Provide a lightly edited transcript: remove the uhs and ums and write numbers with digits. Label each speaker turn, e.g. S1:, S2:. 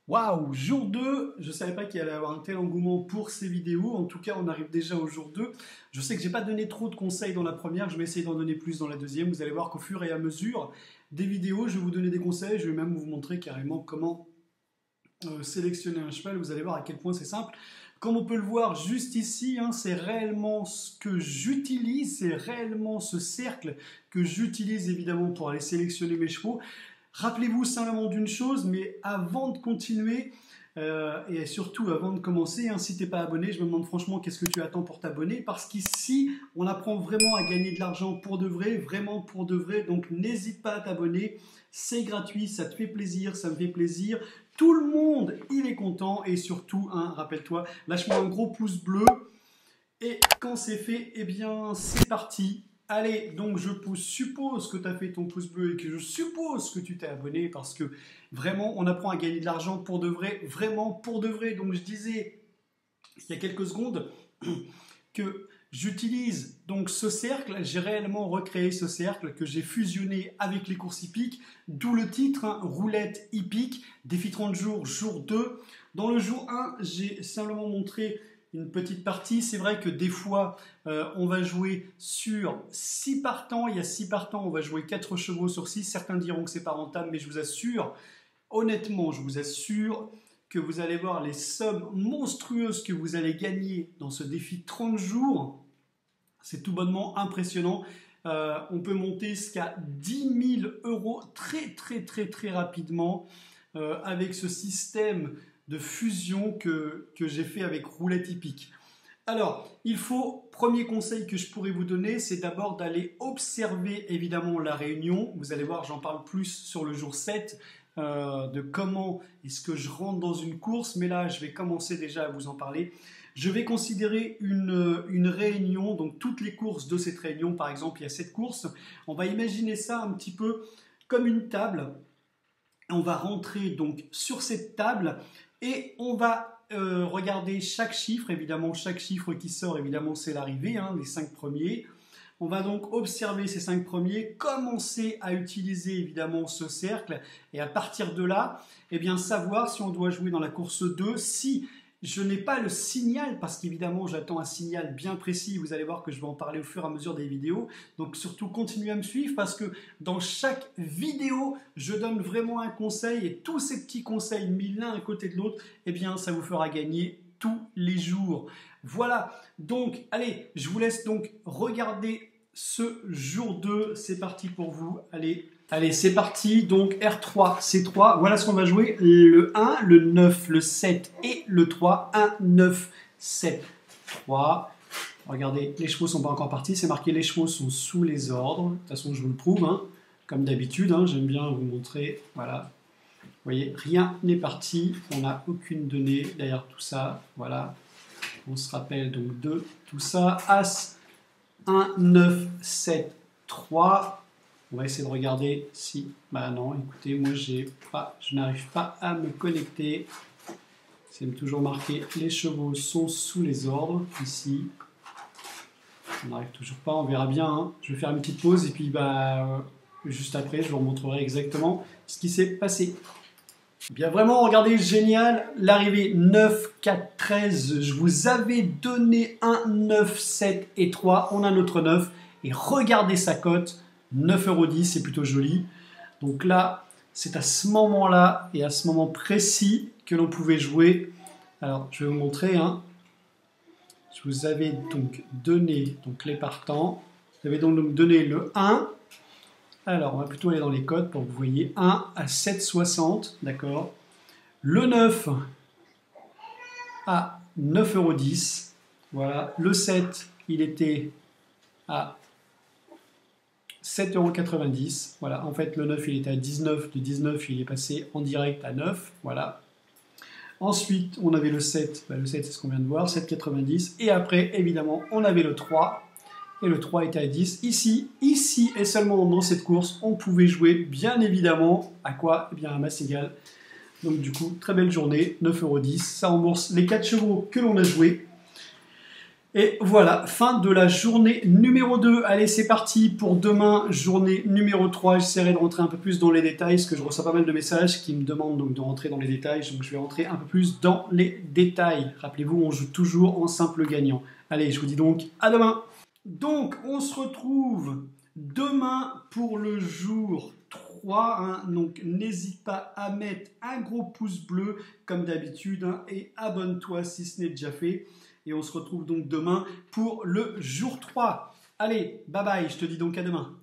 S1: Waouh, jour 2. Je ne savais pas qu'il allait y avoir un tel engouement pour ces vidéos. En tout cas, on arrive déjà au jour 2. Je sais que j'ai pas donné trop de conseils dans la première, je vais essayer d'en donner plus dans la deuxième. Vous allez voir qu'au fur et à mesure des vidéos, je vais vous donner des conseils, je vais même vous montrer carrément comment sélectionner un cheval. Vous allez voir à quel point c'est simple. Comme on peut le voir juste ici, hein, c'est réellement ce que j'utilise, c'est réellement ce cercle que j'utilise évidemment pour aller sélectionner mes chevaux. Rappelez-vous simplement d'une chose, mais avant de continuer, et surtout avant de commencer, hein, si tu n'es pas abonné, je me demande franchement qu'est-ce que tu attends pour t'abonner, parce qu'ici, on apprend vraiment à gagner de l'argent pour de vrai, vraiment pour de vrai, donc n'hésite pas à t'abonner, c'est gratuit, ça te fait plaisir, ça me fait plaisir, tout le monde, il est content, et surtout, hein, rappelle-toi, lâche-moi un gros pouce bleu, et quand c'est fait, eh bien, c'est parti. Allez, donc je suppose que tu as fait ton pouce bleu et que je suppose que tu t'es abonné parce que vraiment, on apprend à gagner de l'argent pour de vrai, vraiment pour de vrai. Donc je disais il y a quelques secondes que j'utilise donc ce cercle, j'ai réellement recréé ce cercle que j'ai fusionné avec les courses hippiques, d'où le titre, hein, roulette hippique, défi 30 jours, jour 2. Dans le jour 1, j'ai simplement montré une petite partie. C'est vrai que des fois, on va jouer sur 6 partants. Il y a 6 partants, on va jouer 4 chevaux sur 6. Certains diront que c'est pas rentable, mais je vous assure, honnêtement, je vous assure que vous allez voir les sommes monstrueuses que vous allez gagner dans ce défi 30 jours. C'est tout bonnement impressionnant. On peut monter jusqu'à 10 000 euros très rapidement avec ce système de fusion que j'ai fait avec roulette hippique. Alors, premier conseil que je pourrais vous donner, c'est d'abord d'aller observer évidemment la réunion. Vous allez voir, j'en parle plus sur le jour 7, de comment est-ce que je rentre dans une course, mais là, je vais commencer déjà à vous en parler. Je vais considérer une réunion, donc toutes les courses de cette réunion, par exemple, il y a 7 courses. On va imaginer ça un petit peu comme une table. On va rentrer donc sur cette table et on va regarder chaque chiffre. Évidemment, chaque chiffre qui sort, évidemment, c'est l'arrivée, hein, les 5 premiers. On va donc observer ces 5 premiers, commencer à utiliser évidemment ce cercle et à partir de là, eh bien, savoir si on doit jouer dans la course 2, si je n'ai pas le signal, parce qu'évidemment j'attends un signal bien précis, vous allez voir que je vais en parler au fur et à mesure des vidéos, donc surtout continuez à me suivre parce que dans chaque vidéo je donne vraiment un conseil et tous ces petits conseils mis l'un à côté de l'autre, eh bien ça vous fera gagner tous les jours. Voilà, donc allez, je vous laisse donc regarder ce jour 2, c'est parti pour vous, allez, c'est parti, donc R3, C3, voilà ce qu'on va jouer, le 1, le 9, le 7 et le 3, 1, 9, 7, 3. Regardez, les chevaux ne sont pas encore partis, c'est marqué les chevaux sont sous les ordres, de toute façon je vous le prouve, hein, comme d'habitude, hein, j'aime bien vous montrer, voilà. Vous voyez, rien n'est parti, on n'a aucune donnée derrière tout ça, voilà. On se rappelle donc de tout ça, As, 1, 9, 7, 3. On va essayer de regarder si... Bah non, écoutez, moi je n'arrive pas à me connecter. C'est toujours marqué les chevaux sont sous les ordres, ici. On n'arrive toujours pas, on verra bien. Hein. Je vais faire une petite pause et puis juste après, je vous montrerai exactement ce qui s'est passé. Bien vraiment, regardez, génial, l'arrivée 9, 4, 13, je vous avais donné 1, 9, 7 et 3, on a notre 9, et regardez sa cote, 9,10 €, c'est plutôt joli. Donc là, c'est à ce moment-là, et à ce moment précis, que l'on pouvait jouer. Alors, je vais vous montrer, hein. Je vous avais donc donné donc, les partants, je vous avais donc donné le 1, alors, on va plutôt aller dans les codes pour que vous voyez 1 à 7,60, d'accord. Le 9 à 9,10 €, voilà. Le 7, il était à 7,90 €, voilà. En fait, le 9, il était à 19, de 19, il est passé en direct à 9, voilà. Ensuite, on avait le 7, le 7, c'est ce qu'on vient de voir, 7,90. Et après, évidemment, on avait le 3. Et le 3 était à 10. Ici et seulement dans cette course, on pouvait jouer bien évidemment à quoi? Eh bien à masse égale. Donc du coup, très belle journée, 9,10 €. Ça rembourse les 4 chevaux que l'on a joués. Et voilà, fin de la journée numéro 2. Allez, c'est parti pour demain, journée numéro 3. J'essaierai de rentrer un peu plus dans les détails, parce que je reçois pas mal de messages qui me demandent donc de rentrer dans les détails. Donc je vais rentrer un peu plus dans les détails. Rappelez-vous, on joue toujours en simple gagnant. Allez, je vous dis donc à demain. Donc, on se retrouve demain pour le jour 3. Hein. Donc, n'hésite pas à mettre un gros pouce bleu, comme d'habitude, hein, et abonne-toi si ce n'est déjà fait. Et on se retrouve donc demain pour le jour 3. Allez, bye bye, je te dis donc à demain.